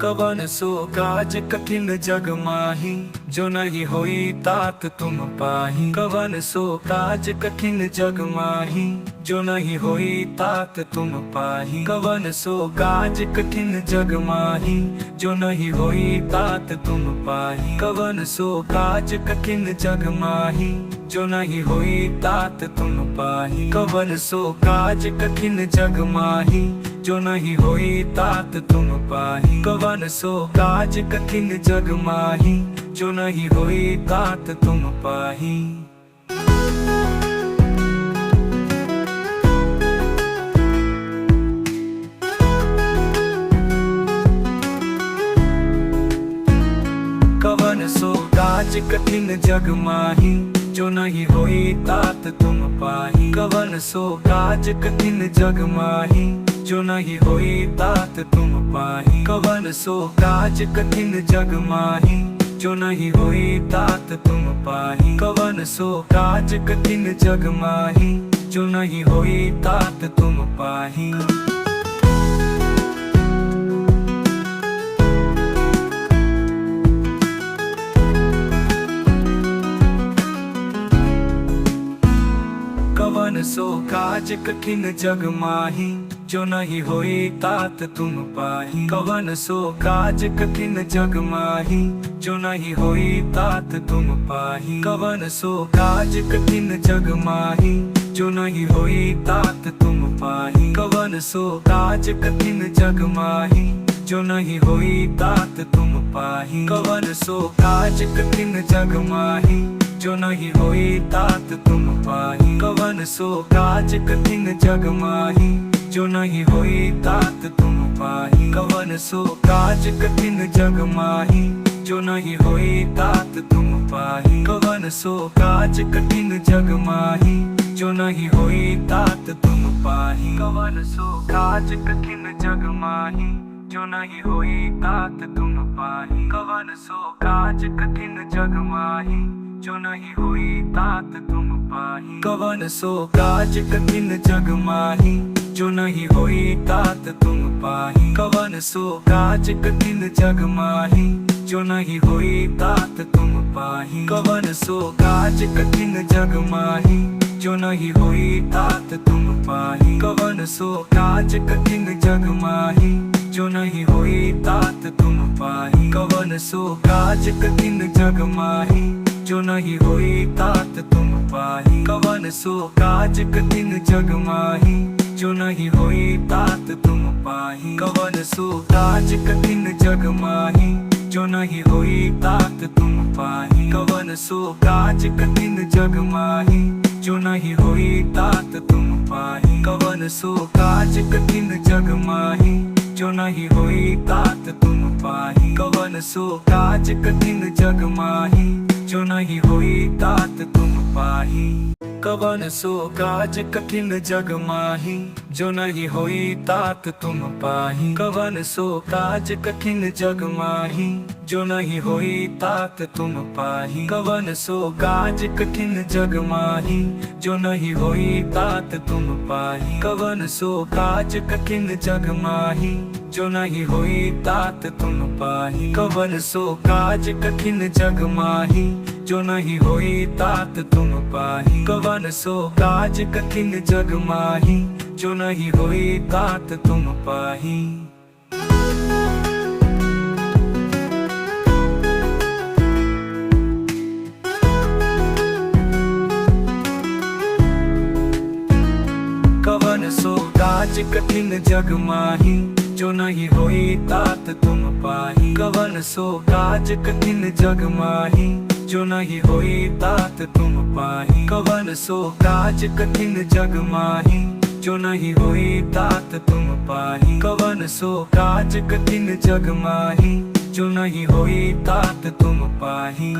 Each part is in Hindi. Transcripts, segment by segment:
कवन सो काज कठिन जग माही, जो नहीं होई तात तुम पाही। कवन सो काज कठिन जग माही, जो नहीं होई तात तुम पाही। कवन सो काज कठिन जग माही, जो नहीं होई तात तुम पाही। कवन सो काज कठिन जग माही, जो नहीं होई तात तुम पाही। कवन सो काज कठिन जग माही, जो नहीं होई तात तुम पाही। कवन सो काज कठिन जग माही, जो नहीं होई तात तुम पाही। कवन सो काज कठिन जग माही, जो नहीं होई तात तुम पाही। कवन सो काज कठिन जग माही, जो नहीं होई तात तुम पाही। कवन सो काज कठिन जग माही, जो नहीं होई तात तुम पाही। कवन सो काज कठिन जग माही, जो नहीं होई तात तुम पाही। कवन सो काज कठिन जग माही, जो नहीं होई तात तुम पाही। कवन सो काज कठिन जग माही, जो नहीं होई तात तुम पाही। कवन सो काज कठिन जग माही, जो नहीं होई तात तुम पाही। कवन सो काज कठिन जग माही, जो नहीं होई तात तुम पाही। कवन सो काज कठिन जग माही, जो नहीं होई तात तुम पाही। कवन सो काज कठिन जग माही, जो नहीं होई तात तुम पाही। कवन सो काज कठिन जग माही, जो नहीं होई तात तुम पाही। कवन सो काज कठिन जग माही, जो नहीं होई तात तुम पाही। कवन सो काज कठिन जग माही, जो नहीं होई तात तुम पाही। कवन सो काज कठिन जग माही, जो नहीं होई तात तुम पाही। कवन सो काज कठिन जग माही, जो नहीं होई तात तुम पाही। कवन सो काज कठिन जग माही, जो नहीं होई तात तुम पाही। कवन सो काज कठिन जग माही, जो नहीं होई तात तुम पाही। कवन सो काज कठिन जग माही, जो नहीं होई तात तुम पाही। कवन सो काज कठिन जग माही, जो नहीं होई तात तुम पाही। कवन सो काज कठिन जग माही, जो नहीं होई तात तुम पाही। कवन सो काज कठिन जग माही, जो नहीं होई तात तुम पाही। कवन सो काज कठिन जग माही, जो नहीं होई तात तुम पाही। कवन सो काज कठिन जग माही, जो नहीं होई तात तुम पाही। कवन सो काज कठिन जग माही, जो नहीं होई तात तुम पाही। कवन सो काज कठिन जग माही, जो नहीं होई तात तुम पाही। कवन सो काज कठिन जग माही, जो नहीं होई तात तुम पाही। कवन सो काज कठिन जग माही, जो नहीं होई तात तुम पाही। कवन सो काज कठिन जग माही, जो नहीं होई तात तुम पाही। कवन सो काज कठिन जग माही, जो नहीं होई तात तुम पाही। कवन सो काज कठिन जग माही, जो नहीं होई तात तुम पाही। कवन सो काज कठिन जग माही, जो नहीं होई तात तुम पाही। कवन सो काज कठिन जग माही, जो नहीं होई तात तुम पाही। कवन सो काज कठिन जग माही, जो नहीं होई तात तुम पाही। कवन सो काज कठिन जग माही, जो नहीं होई तात तुम पाही।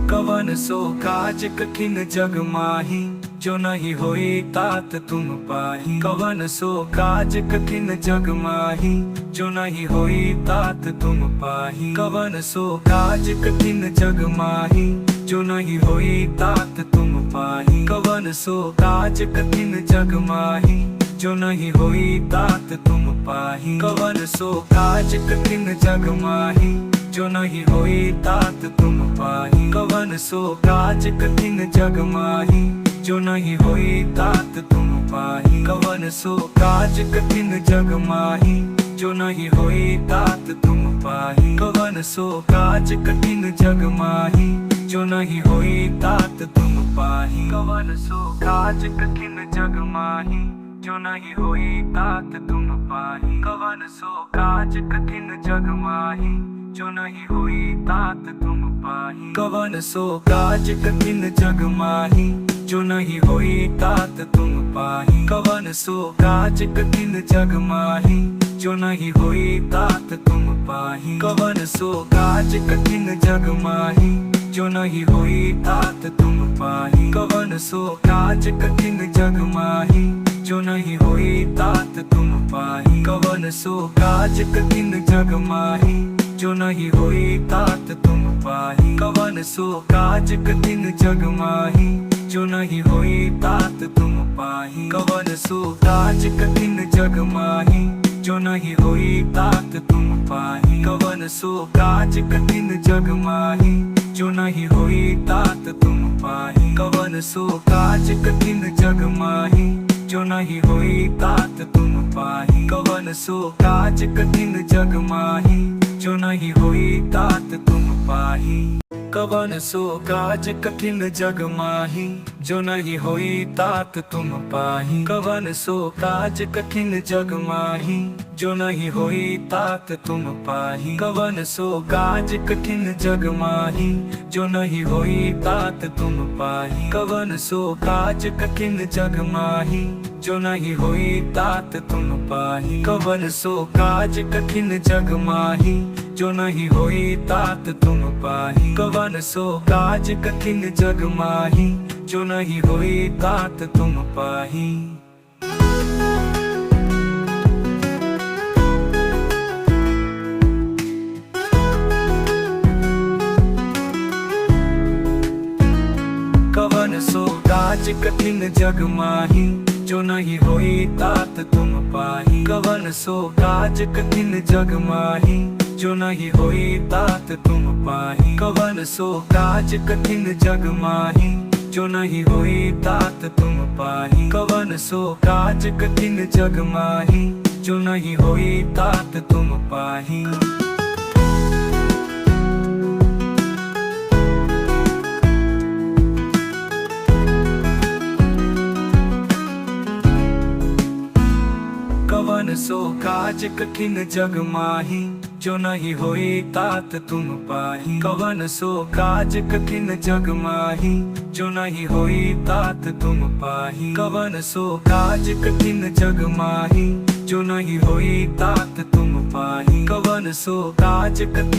कवन सो काज कठिन जग माही, जो नहीं होई तात तुम पाही। कवन सो काज कठिन जग माही, जो नहीं होई तात तुम पाही। कवन सो काज कठिन जग माही, जो नहीं होई तात तुम पाही। कवन सो काज कठिन जग माही, जो नहीं होई तात तुम पाही। कवन सो काज कठिन जग माही, जो नहीं होई तात तुम पाही। कवन सो काज कठिन जग माही, जो नहीं होई तात तुम पाही। कवन सो काज कठिन जग माही, जो नहीं होई तात तुम पाही। कवन सो काज कठिन जग माही, जो नहीं होई तात तुम पाही। कवन सो काज कठिन जग माही, जो नहीं होई तात तुम पाही। कवन सो काज कठिन जग माही, जो नहीं होई तात तुम पाही। कवन सो काज कठिन जग माही, जो नहीं होई तात तुम पाही। कवन सो काज कठिन जग माही, जो नहीं होई तात तुम पाही। कवन सो काज कठिन जग माही, जो नहीं होई तात तुम पाही। कवन सो काज कठिन जग माही, जो नहीं होई तात तुम पाही। कवन सो काज कठिन जग माही, जो नहीं होई तात तुम पाही। कवन सो काज कठिन जग माही, जो नहीं होई तात तुम पाही। कवन सो काज कठिन जग माही, जो नहीं होई तात तुम पाही। कवन सो काज कठिन जग माही, जो नहीं होई तात तुम पाही। कवन सो काज कठिन जग माही, जो नहीं होई तात तुम पाही। कवन सो काज कठिन जग माही, जो नहीं होई तात तुम पाही। कवन सो काज कठिन जग माही, जो नहीं होई तात तुम पाही। कवन सो काज कठिन जग माही, जो नहीं होई तात तुम पाही। कवन सो काज कठिन जग माही, जो नहीं होई तात तुम पाही। कवन सो काज कठिन जग माही, जो नहीं होई तात तुम पाही। कवन सो काज कठिन जग माही, जो नहीं होई तात तुम पाही। कवन सो काज कठिन जग माही, जो नहीं होई तात तुम पाही। कवन सो काज कठिन जग माही, जो नहीं होई तात तुम पाही। कवन सो काज कठिन जग माही, जो नहीं होई तात तुम पाही। कवन सो काज कठिन जग माही, जो नहीं होई तात तुम पाही। कवन सो काज कठिन जग माही, जो नहीं होई तात तुम पाही। कवन सो काज कठिन जग माही, जो नहीं होई तात तुम पाही। कवन सो काज कठिन जग माही, जो नहीं होई तात तुम पाही। कवन सो काज कठिन जग माही, जो नहीं होई तात तुम पाही। कवन सो काज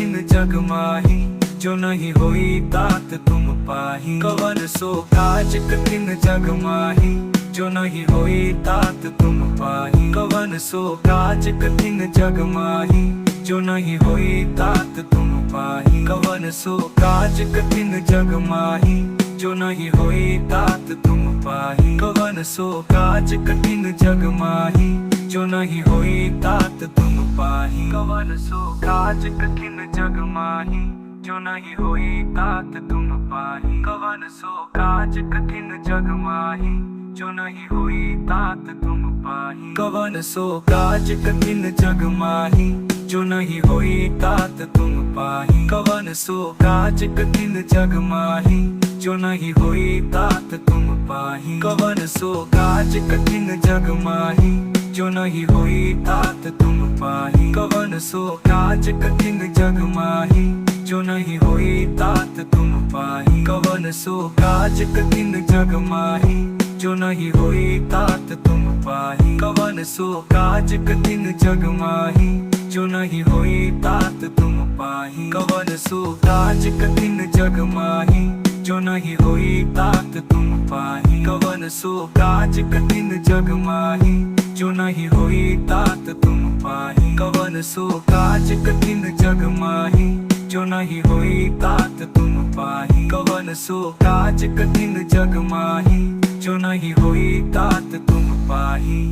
कठिन जग माही, जो नहीं होई तात तुम पाही। कवन सो काज कठिन जग माही, जो नहीं होई तात तुम पाही। कवन सो काज कठिन जग माही, जो नहीं होई तात तुम पाही। कवन सो काज कठिन जग माही, जो नहीं होई तात तुम पाही। कवन सो काज कठिन जग माही, जो नहीं होई तात तुम पाही। कवन सो काज कठिन जग माही, जो नहीं होई तात तुम पाही। कवन सो काज कठिन जग माही, जो नहीं होई तात तुम पाही। कवन सो काज कठिन जग माही, जो नहीं होई तात तुम पाही। कवन सो काज कठिन जग माही, जो नहीं होई तात तुम पाही। कवन सो काज कठिन जग माही, जो नहीं होई तात तुम पाही। कवन सो काज कठिन जग माही, जो नहीं होई तात तुम पाही। कवन सो काज कठिन जग माही, जो नहीं होई तात तुम पाही। कवन सो काज कठिन जग माही, जो नहीं होई तात तुम पाही। कवन सो काज कठिन जग माही, जो जो नहीं होई तात तुम पाही। कवन सो काज कठिन जग माही, जो नहीं होई तात तुम पाही। कवन सो काज कठिन जग माही, जो नहीं होई तात तुम पाही। कवन सो काज कठिन जग माही, जो नहीं होई तात तुम पाही।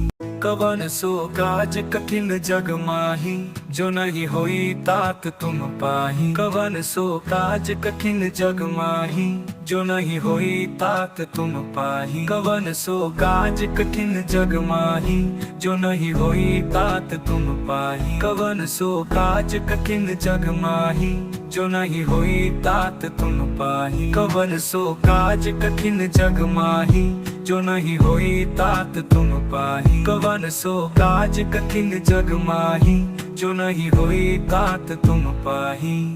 कवन सो काज कठिन जग माही, जो नहीं होई तात तुम पाही। कवन सो काज कठिन जग माही, जो नहीं होई तात तुम पाही। कवन सो काज कठिन जग माही, जो नहीं होई तात तुम पाही। कवन सो काज कठिन जग माही, जो नहीं होई तात तुम पाही। कवन सो काज कठिन जग माही, जो नहीं होई तात तुम पाही। कवन सो काज कठिन जग माही, जो नहीं होई तात तुम पाही।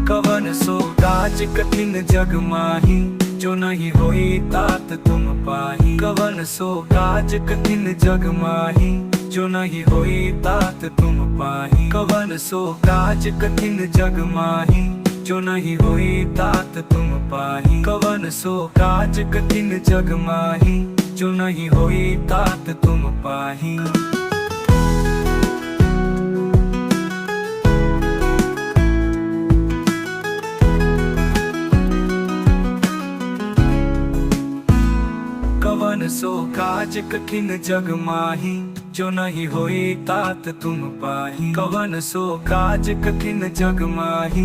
कवन सो काज कठिन जग माही, जो नहीं होई तात तुम पाही। कवन सो काज कठिन जग माही, जो नहीं होई तात तुम पाही। कवन सो काज कठिन जग माही, जो नहीं होई तात तुम पाही। कवन सो काज कठिन जग माही, जो नहीं होई तात तुम पाही। कवन सो काज कठिन जग माही, जो नहीं होई तात तुम पाही। कवन सो काज कठिन जग माही,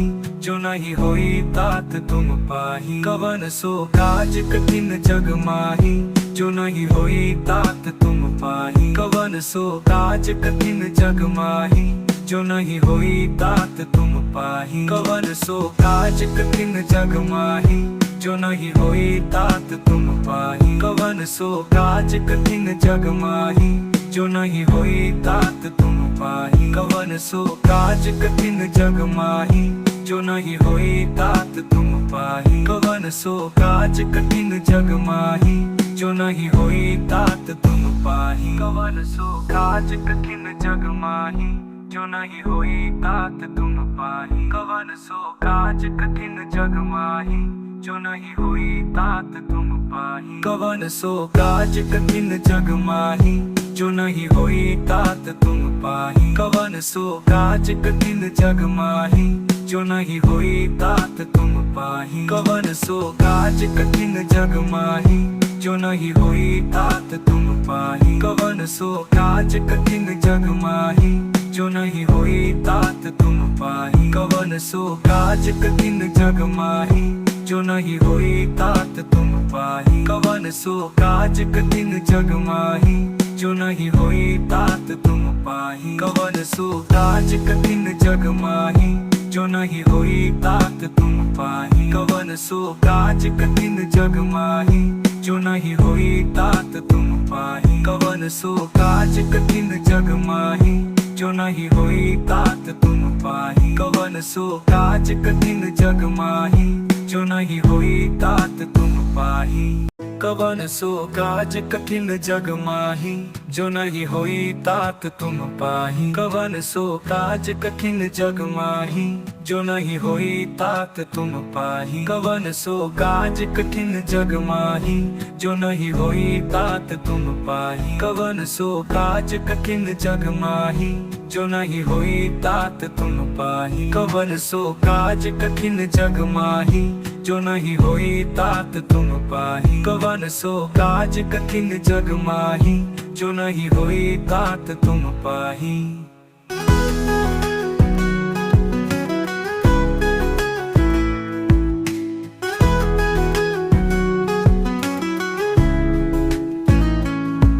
जो नहीं होई तात तुम पाही। कवन सो काज कठिन जग माही, जो नहीं होई तात तुम पाही। कवन सो काज कठिन जग माही, जो नहीं होई तात तुम पाही। कवन सो काज कठिन जग माही, जो नहीं होई तात तुम पाही। कवन सो काज कठिन जग माही, जो नहीं होई तात तुम पाही। कवन सो काज कठिन जग माही, जो नहीं होई तात तुम पाही। कवन सो काज कठिन जग माही, जो नहीं होई तात तुम पाही। कवन सो काज कठिन जग माही, जो नहीं होई तात तुम पाही। कवन सो काज कठिन जग माही, जो नहीं होई तात तुम पाही। कवन सो काज कठिन जग माही, जो नहीं होई तात तुम पाही। कवन सो काज कठिन जग माही, जो नहीं होई तात तुम पाही। कवन सो काज कठिन जग माही, जो नहीं होई तात तुम पाही। कवन सो काज कठिन जग माही, जो नहीं होई तात तुम पाही। कवन सो काज कठिन जग माही, जो नहीं होई तात तुम पाही। कवन सो काज कठिन जग माही, जो नहीं होई तात तुम पाही। कवन सो काज कठिन जग माही, जो नहीं होई तात तुम पाही। कवन सो काज कठिन जग माही, जो नहीं होई तात तुम पाही। कवन सो काज कठिन जग माही, जो नहीं होई तात तुम पाही। कवन सो काज कठिन जग माही, जो नहीं होई तात तुम पाही। कवन सो काज कठिन जग माही, जो नहीं होई तात तुम पाही। कवन सो काज कठिन जग माही, जो नहीं होई तात तुम पाही। कवन सो काज कठिन जग माही, जो नहीं होई तात तुम पाही। कवन सो काज कठिन जग माही, जो नहीं होई तात तुम पाही। कवन सो काज कठिन जग माही, जो नहीं होई तात तुम पाही। कवन सो काज कठिन जग माही, जो नहीं होई तात तुम पाही।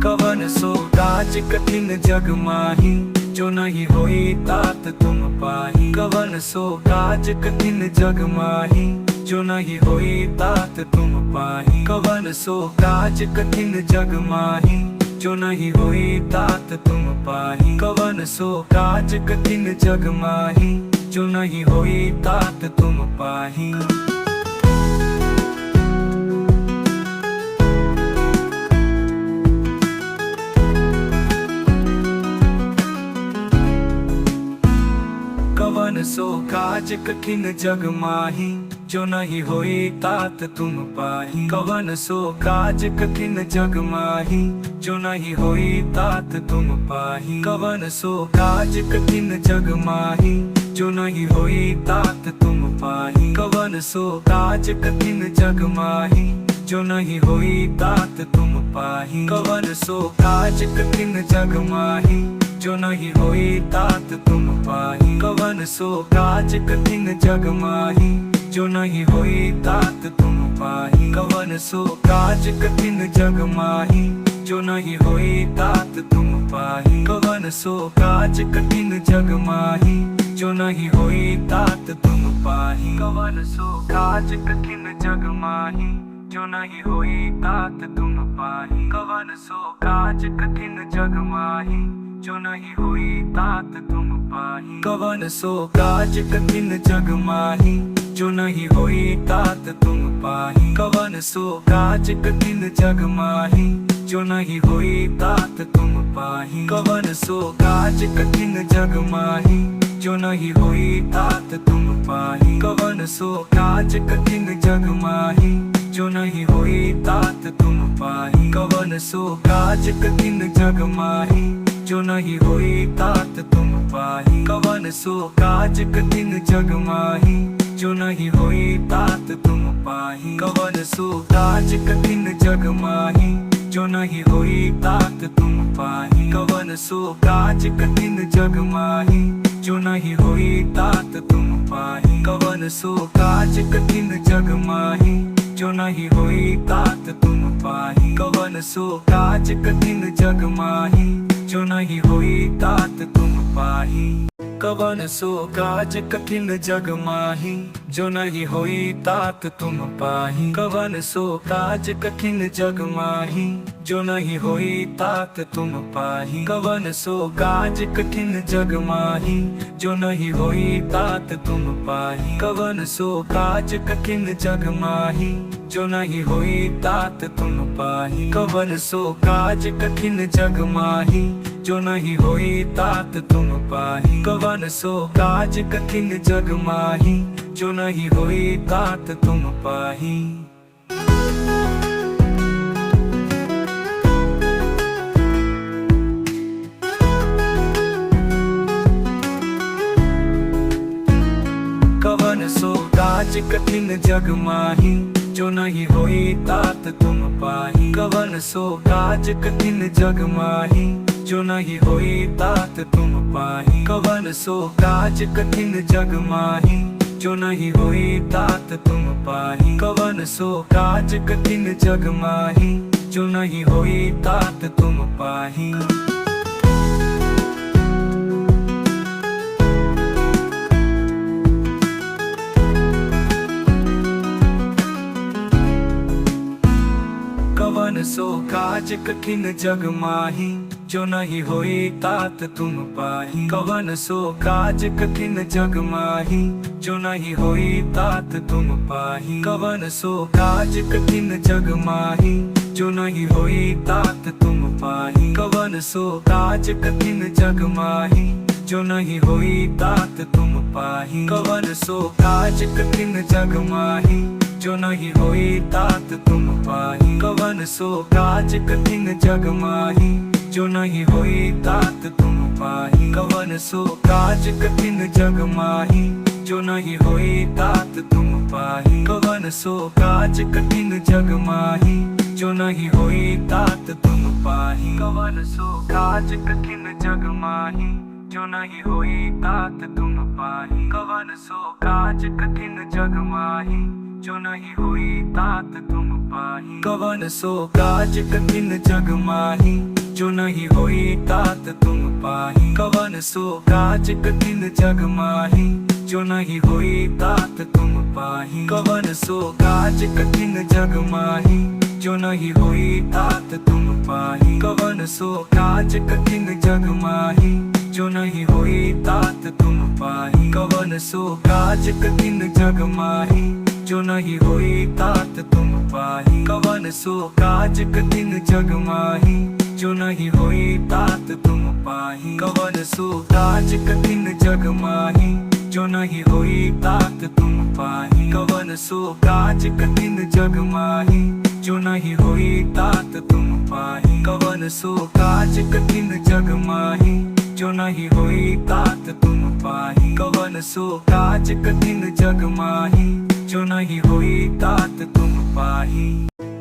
कवन सो काज कठिन जग माही, जो नहीं होई तात तुम पाही। कवन सो काज कठिन जग माही, जो नहीं होई तात तुम पाही। कवन सो काज कठिन जग माही, जो नहीं होई तात तुम पाही। कवन सो काज कठिन जग माही, जो नहीं होई तात तुम पाही। कवन सो काज कठिन जग माही, जो नहीं होई तात तुम पाही। कवन सो काज कठिन जग माही, जो नहीं होई तात तुम पाही। कवन सो काज कठिन जग माही, जो नहीं होई तात तुम पाही। कवन सो काज कठिन जग माही, जो नहीं होई तात तुम पाही। कवन सो काज कठिन जग माही, जो नहीं होई तात तुम पाही। कवन सो काज कठिन जग माही, जो नहीं होई तात तुम पाही। कवन सो काज कठिन जग माही, जो नहीं होई तात तुम पाही। कवन सो काज कठिन जग माही, जो नहीं होई तात तुम पाही। कवन सो काज कठिन जग माही, जो नहीं होई तात तुम पाही। कवन सो काज कठिन जग माही, जो नहीं होई तात तुम पाही। कवन सो काज कठिन जग माही, जो नहीं होई तात तुम पाही। कवन सो काज कठिन जग माही, जो नहीं होई तात तुम पाही। कवन सो काज कठिन जग माही, जो नहीं होई तात तुम पाही। कवन सो काज कठिन जग माही, जो नहीं होई तात तुम पाही। कवन सो काज कठिन जग माही, जो नहीं होई तात तुम पाही। कवन सो काज कठिन जग माही, जो नहीं होई तात तुम पाही। कवन सो काज कठिन जग माही, जो नहीं होई तात तुम पाही। कवन सो काज कठिन जग माही, जो नहीं होई तात तुम पाही। कवन सो काज कठिन जग माही, जो नहीं होई तात तुम पाही। कवन सो काज कठिन जग माही, जो नहीं होई तात तुम पाही। कवन सो काज कठिन जग माही, जो नहीं होई तात तुम पाही। कवन सो काज कठिन जग माही, जो नहीं होई तात तुम पाही। कवन सो काज कठिन जग माही, जो नहीं होई तात तुम पाही। कवन सो काज कठिन जग माही, जो नहीं होई तात तुम पाही। कवन सो काज कठिन जग माही, जो नहीं होई तात तुम पाही। कवन सो काज कठिन जग माही, जो नहीं होई तात तुम पाही। कवन सो काज कठिन जग माही, जो नहीं होई तात तुम पाही। कवन सो काज कठिन जग माही, जो नहीं होई तात तुम पाही। कवन सो काज कठिन जग माही, जो नहीं होई तात तुम पाही। कवन सो काज कठिन जग माही, जो नहीं होई तात तुम पाही। कवन सो काज कठिन जग माही, जो नहीं होई तात तुम पाही। कवन सो काज कठिन जग माही, जो नहीं होई तात तुम पाही। कवन सो काज कठिन जग माही, जो नहीं होई तात तुम पाही। कवन सो काज कठिन जग माही, जो नहीं होई तात तुम पाही। कवन सो काज कठिन जग माही, जो नहीं होई तात तुम पाही। कवन सो काज कठिन जग माही, जो नहीं होई तात तुम पाही। कवन सो काज कठिन जग माही, जो नहीं होई तात तुम पाही। कवन सो काज कठिन जग माही, जो नहीं होई तात तुम पाही। कवन सो काज कठिन जग माही, जो नहीं होई तात तुम पाही। कवन सो काज कठिन जग माही, जो नहीं होई तात तुम पाही। कवन सो काज कठिन जग माही, जो नहीं होई तात तुम पाही। कवन सो काज कठिन जग माही, जो नहीं होई तात तुम पाही। कवन सो काज कठिन जग माही, जो नहीं होई तात तुम पाही। कवन सो काज कठिन जग माही, जो नहीं होई तात तुम पाही। कवन सो काज कठिन जग माही, जो नहीं होई तात तुम पाही। कवन सो काज कठिन जग माही, जो नहीं होई तात तुम पाही। कवन सो काज कठिन जग माही, जो नहीं होई तात तुम पाही। कवन सो काज कठिन जग माही, जो नहीं होई तात तुम पाही। कवन सो काज कठिन जग माही, जो नहीं होई तात तुम पाही। कवन सो काज कठिन जग माही, जो नहीं होई तात तुम पाही।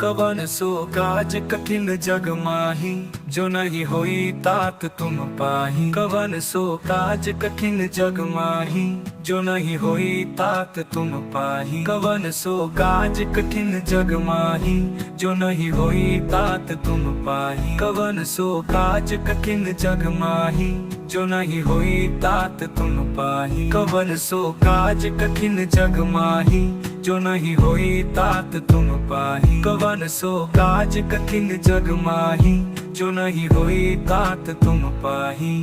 कवन सो काज कठिन जग माही, जो नहीं होई तात तुम पाही। कवन सो काज कठिन जग माही, जो नहीं होई तात तुम पाही। कवन सो काज कठिन जग माही, जो नहीं होई तात तुम पाही। कवन सो काज कठिन जग माही, जो नहीं होई तात तुम पाही। कवन सो काज कठिन जग माही, जो नहीं होई तात तुम पाही। कवन सो काज कठिन जग माही, जो नहीं होई तात तुम पाही।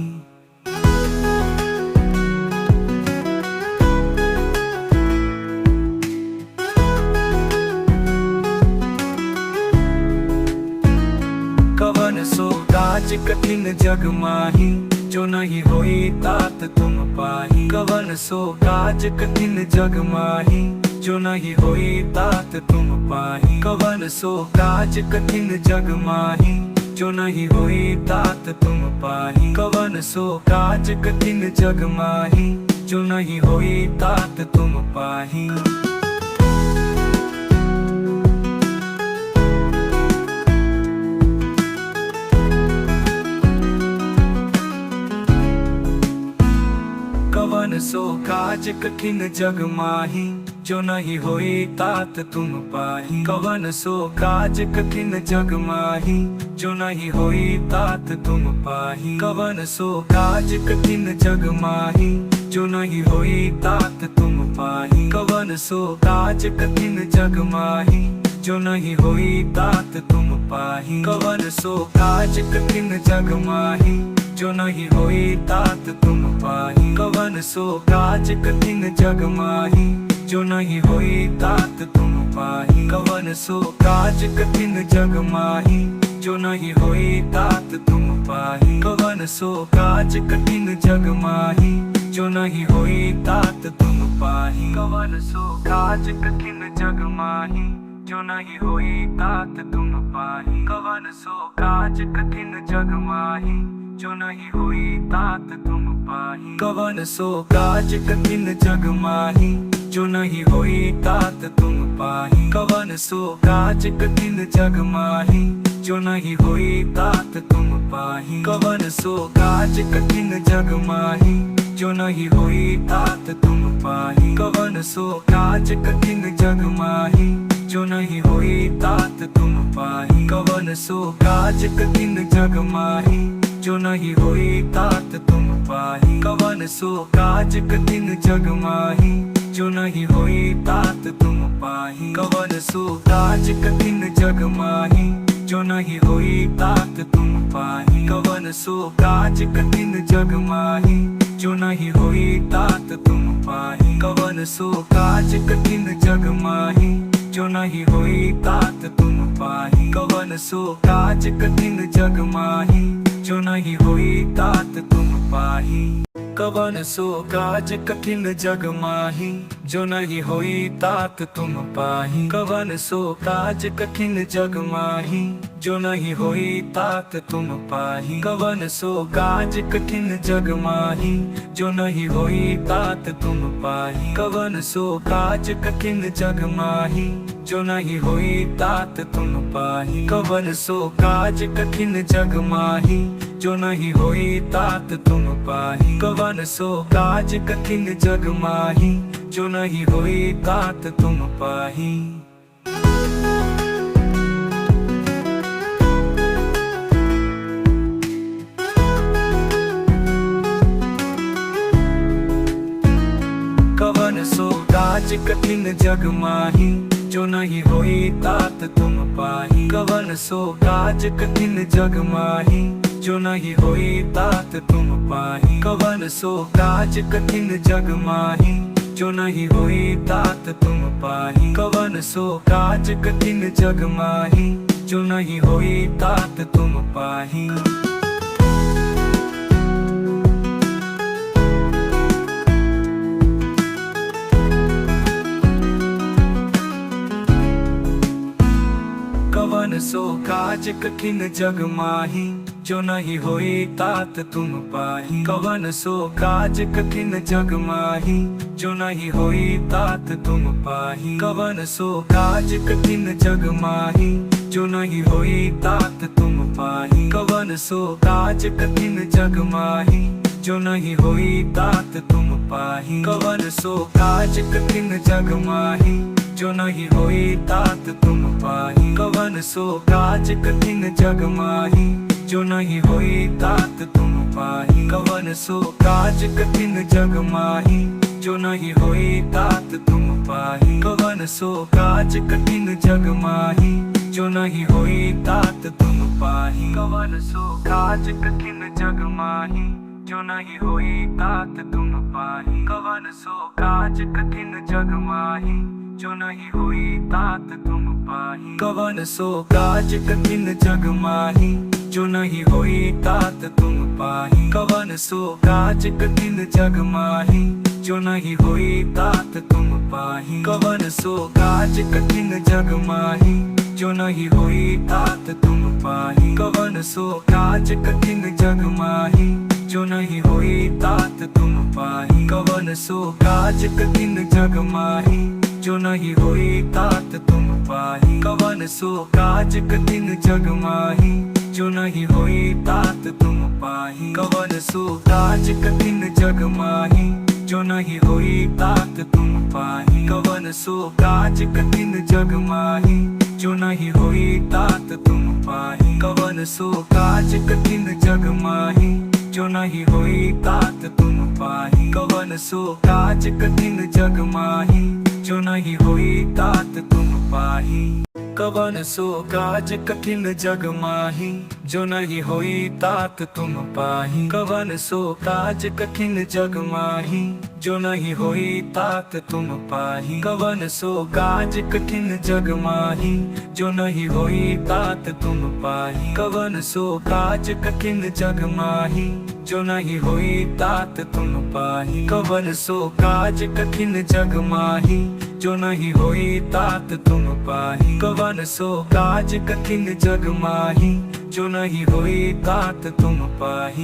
कवन सो काज कठिन जग माही, जो नहीं होई तात तुम पाही। कवन सो काज कठिन जग माही, जो नहीं होई तात तुम पाही। कवन सो काज कठिन जग माही, जो नहीं होई तात तुम पाही। कवन सो काज कठिन जग माही, जो नहीं होई तात तुम पाही। कवन सो काज कठिन जग माही, जो नहीं होई तात तुम पाही। कवन सो काज कठिन जग माही, जो नहीं होई तात तुम पाही। कवन सो काज कठिन जग माही, जो नहीं होई तात तुम पाही। कवन सो काज कठिन जग माही, जो नहीं होई तात तुम पाही। कवन सो काज कठिन जग माही, जो नहीं होई तात तुम पाही। कवन सो काज कठिन जग माही, जो नहीं होई तात तुम पाही। कवन सो काज कठिन जग माही, जो नहीं होई तात तुम पाही। कवन सो काज कठिन जग माही, जो नहीं होई तात तुम पाही। कवन सो काज कठिन जग माही, जो नहीं होई तात तुम पाही। कवन सो काज कठिन जग माही, जो नहीं होई तात तुम पाही। कवन सो काज कठिन जग माही, जो नहीं होई तात तुम पाही। कवन सो काज कठिन जग माही, जो नहीं होई तात तुम पाही। कवन सो काज कठिन जग माही, जो नहीं होई तात तुम पाही। कवन सो काज कठिन जग माही, जो नहीं होई तात तुम पाही। कवन सो काज कठिन जग माही, जो नहीं होई तात तुम पाही। कवन सो काज कठिन जग माही, जो नहीं होई तात तुम पाही। कवन सो काज कठिन जग माही, जो नहीं होई तात तुम पाही। कवन सो काज कठिन जग माही, जो नहीं होई तात तुम पाही। कवन सो काज कठिन जग माही, जो नहीं होई तात तुम पाही। कवन सो काज कठिन जग माही, जो नहीं होई तात तुम पाही। कवन सो काज कठिन जग माही, जो नहीं होई तात तुम पाही। कवन सो काज कठिन जग माही, जो नहीं होई तात तुम पाही। कवन सो काज कठिन जग माही, जो नहीं होई तात तुम पाही। कवन सो काज कठिन जग माही, जो नहीं होई तात तुम पाही। कवन सो काज कठिन जग माही, जो नहीं होई तात तुम पाही। कवन सो काज कठिन जग माही, जो नहीं होई तात तुम पाही। कवन सो काज कठिन जग माही, जो नहीं होई तात तुम पाही। कवन सो काज कठिन जग माही, जो नहीं होई तात तुम पाही। कवन सो काज कठिन जग माही, जो नहीं होई तात तुम पाही। कवन सो काज कठिन जग माही, जो नहीं होई तात तुम पाही। काज कठिन जग माही, जो नहीं होई तात तुम पाही। कवन सो काज कठिन जग माही, जो नहीं होई तात तुम पाही। कवन सो काज कठिन जग माही, जो नहीं होई तात तुम पाही। कवन सो काज कठिन जग माही, जो नहीं होई तात तुम पाही। कवन सो काज कठिन जग माही, जो नहीं होई तात तुम पाही। कवन सो काज कठिन जग माही, जो नहीं होई तात तुम पाही। कवन सो काज कठिन जग माही, जो नहीं होई तात तुम पाही। कवन सो काज कठिन जग माही, जो नहीं होई तात तुम पाही। कवन सो काज कठिन जग माही, जो नहीं होई तात तुम पाही। कवन सो काज कठिन जग माही, जो नहीं होई तात तुम पाही। कवन सो काज कठिन जग माही, जो नहीं होई तात तुम पाही। कवन सो काज कठिन जग माही, जो नहीं होई तात तुम पाही। कवन सो काज कठिन जग माही, जो नहीं होई तात तुम पाही। कवन सो काज कठिन जग माही, जो नहीं होई तात तुम पाही। कवन सो काज कठिन जग माही, जो नहीं होई तात तुम पाही। कवन सो काज कठिन जग माही, जो नहीं होई तात तुम पाही। कवन सो काज कठिन जग माही, जो नहीं होई तात तुम पाही। कवन सो काज कठिन जग माही, जो नहीं होई तात तुम पाही। कवन सो काज कठिन जग माही, जो नहीं होई तात तुम पाही। कवन सो काज कठिन जग माही, जो नहीं होई तात तुम पाही। कवन सो काज कठिन जग माही, जो नहीं होई तात तुम पाही। कवन सो काज कठिन जग माही, जो नहीं होई तात तुम पाही। कवन सो काज कठिन जग माही, जो नहीं होई तात तुम पाही। कवन सो काज कठिन जग माही, जो नहीं होई तात तुम पाही। कवन सो काज कठिन जग माही, जो नहीं होई तात तुम पाही। कवन सो काज कठिन जग माही, जो नहीं होई तात तुम पाही।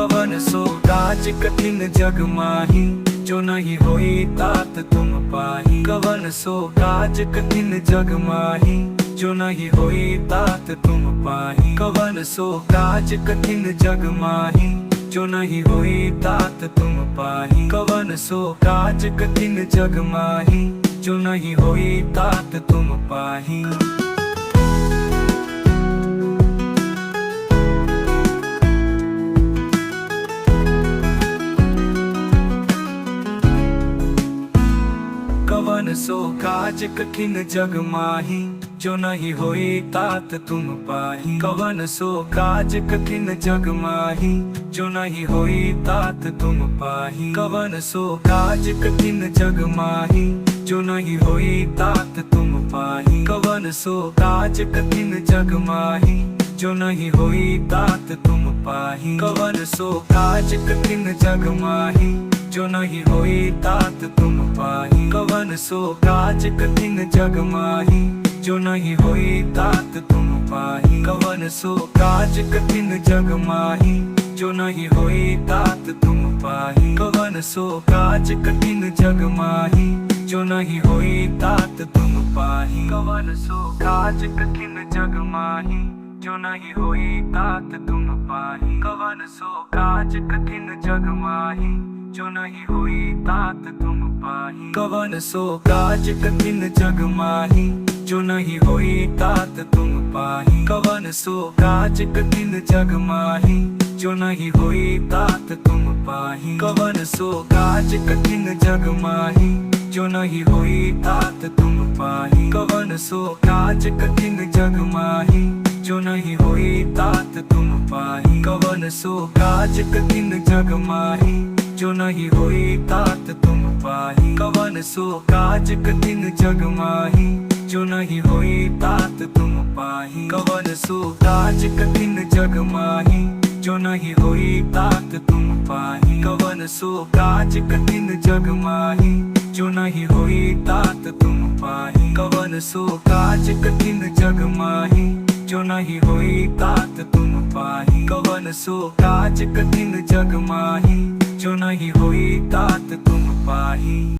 कवन सो काज कठिन जग माही, जो नहीं होई तात तुम पाही। कवन सो काज कठिन जग माही, जो नहीं होई तात तुम पाही। कवन सो काज कठिन जग माही, जो नहीं होई तात तुम पाही। कवन सो काज कठिन जग माही, जो नहीं होई तात तुम पाही। कवन सो काज कठिन जग माही, जो नहीं होई तात तुम पाही। कवन सो काज कठिन जग माही, जो नहीं होई तात तुम पाही। कवन सो काज कठिन जग माही, जो नहीं होई तात तुम पाही। कवन सो काज कठिन जग माही, जो नहीं होई तात तुम पाही। कवन सो काज कठिन जग माही, जो नहीं होई तात तुम पाही। कवन सो काज कठिन जग माही, जो नहीं होई तात तुम पाही। कवन सो काज कठिन जग माही, जो नहीं होई तात तुम पाही। कवन सो काज कठिन जग माही, जो नहीं होई तात तुम पाही। कवन सो काज कठिन जग माही, जो नहीं होई तात तुम पाही। कवन सो काज कठिन जग माही, जो नहीं होई तात तुम पाही। कवन सो काज कठिन जग माही, जो नहीं होई तात तुम पाही। कवन सो काज कठिन जग माही, जो नहीं होई तात तुम पाही। कवन सो काज कठिन जग माही, जो नहीं होई तात तुम पाही। कवन सो काज कठिन जग माही, जो नहीं होई तात तुम पाही। कवन सो काज कठिन जग माही, जो नहीं होई तात तुम पाही। कवन सो काज कठिन जग माही, जो नहीं होई तात तुम पाही। कवन सो काज कठिन जग माही, जो नहीं होई तात तुम पाही। कवन सो काज कठिन जग माही, जो नहीं होई तात तुम पाही। कवन सो काज कठिन जग माही, जो नहीं होई तात तुम पाही। कवन सो काज कठिन जग माही, जो नहीं होई तात तुम पाही।